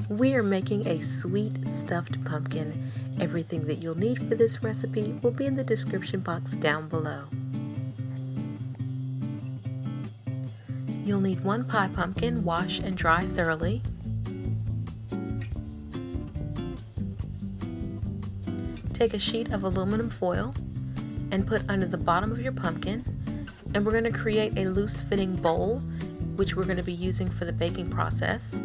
We are making a sweet stuffed pumpkin. Everything that you'll need for this recipe will be in the description box down below. You'll need 1 pie pumpkin, wash and dry thoroughly. Take a sheet of aluminum foil and put under the bottom of your pumpkin, and we're going to create a loose fitting bowl which we're going to be using for the baking process.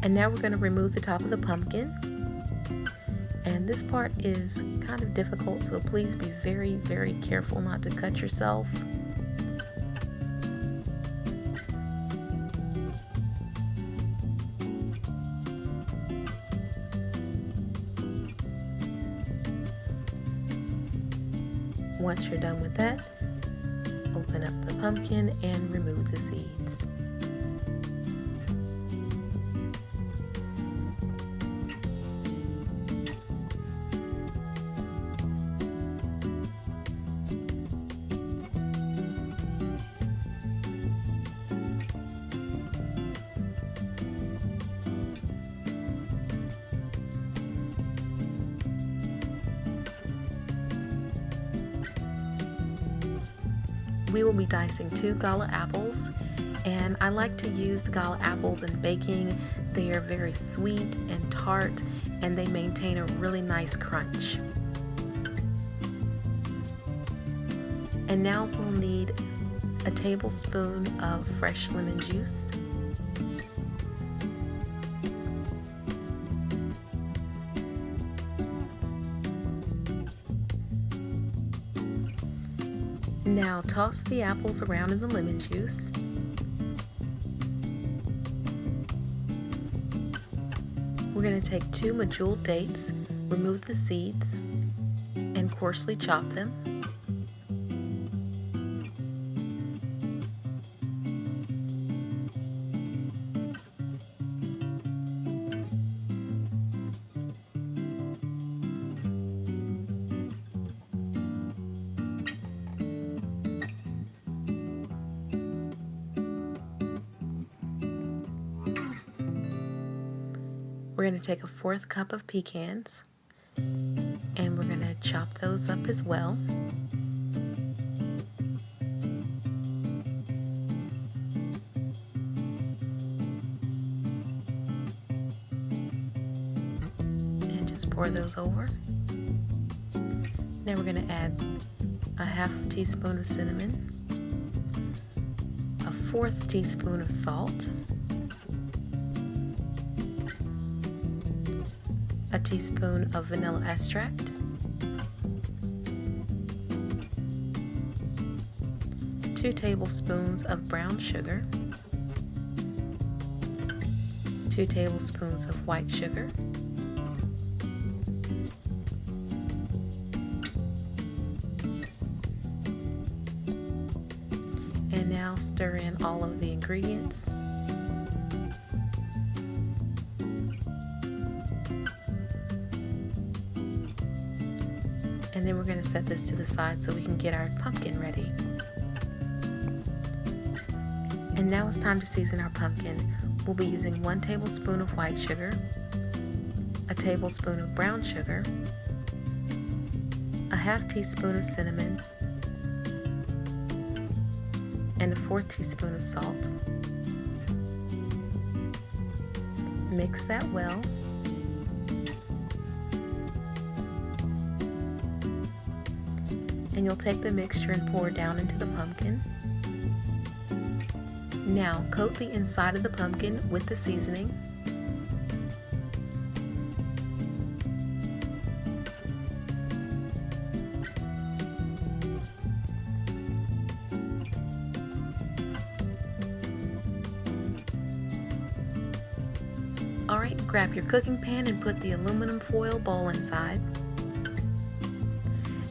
And now we're going to remove the top of the pumpkin. And this part is kind of difficult, so please be very, very careful not to cut yourself. Once you're done with that, open up the pumpkin and remove the seeds. We will be dicing 2 Gala apples, and I like to use Gala apples in baking. They are very sweet and tart, and they maintain a really nice crunch. And now we'll need a tablespoon of fresh lemon juice, Now toss the apples around in the lemon juice. We're going to take 2 Madjool dates, remove the seeds, and coarsely chop them. We're going to take a 1/4 cup of pecans, and we're going to chop those up as well. And just pour those over. Now we're going to add a 1/2 teaspoon of cinnamon, a 1/4 teaspoon of salt, a teaspoon of vanilla extract, 2 tablespoons of brown sugar, 2 tablespoons of white sugar, and now stir in all of the ingredients. And then we're going to set this to the side so we can get our pumpkin ready. And now it's time to season our pumpkin. We'll be using 1 tablespoon of white sugar, a tablespoon of brown sugar, a 1/2 teaspoon of cinnamon, and a 1/4 teaspoon of salt. Mix that well. And you'll take the mixture and pour it down into the pumpkin. Now coat the inside of the pumpkin with the seasoning. Alright, grab your cooking pan and put the aluminum foil bowl inside.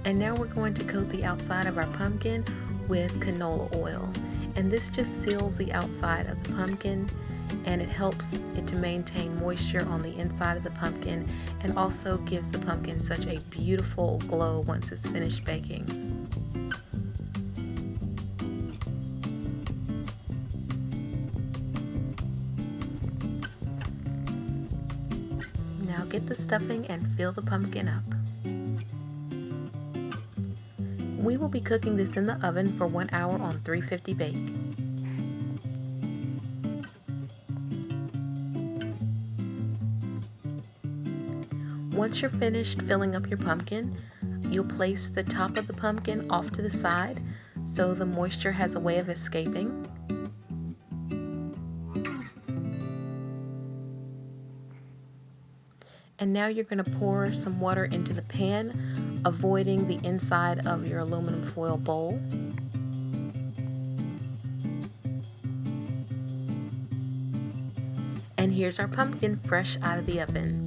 And now we're going to coat the outside of our pumpkin with canola oil. And this just seals the outside of the pumpkin, and it helps it to maintain moisture on the inside of the pumpkin, and also gives the pumpkin such a beautiful glow once it's finished baking. Now get the stuffing and fill the pumpkin up. We will be cooking this in the oven for 1 hour on 350 bake. Once you're finished filling up your pumpkin, you'll place the top of the pumpkin off to the side so the moisture has a way of escaping. And now you're going to pour some water into the pan, avoiding the inside of your aluminum foil bowl. And here's our pumpkin fresh out of the oven.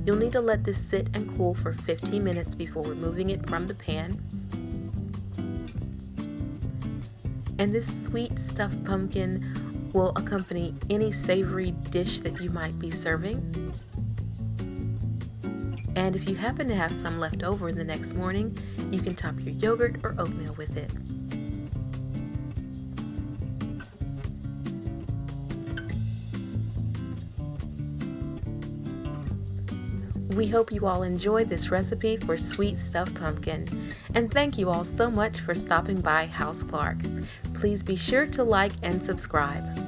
You'll need to let this sit and cool for 15 minutes before removing it from the pan. And this sweet stuffed pumpkin will accompany any savory dish that you might be serving. And if you happen to have some left over the next morning, you can top your yogurt or oatmeal with it. We hope you all enjoyed this recipe for sweet stuffed pumpkin. And thank you all so much for stopping by House Clark. Please be sure to like and subscribe.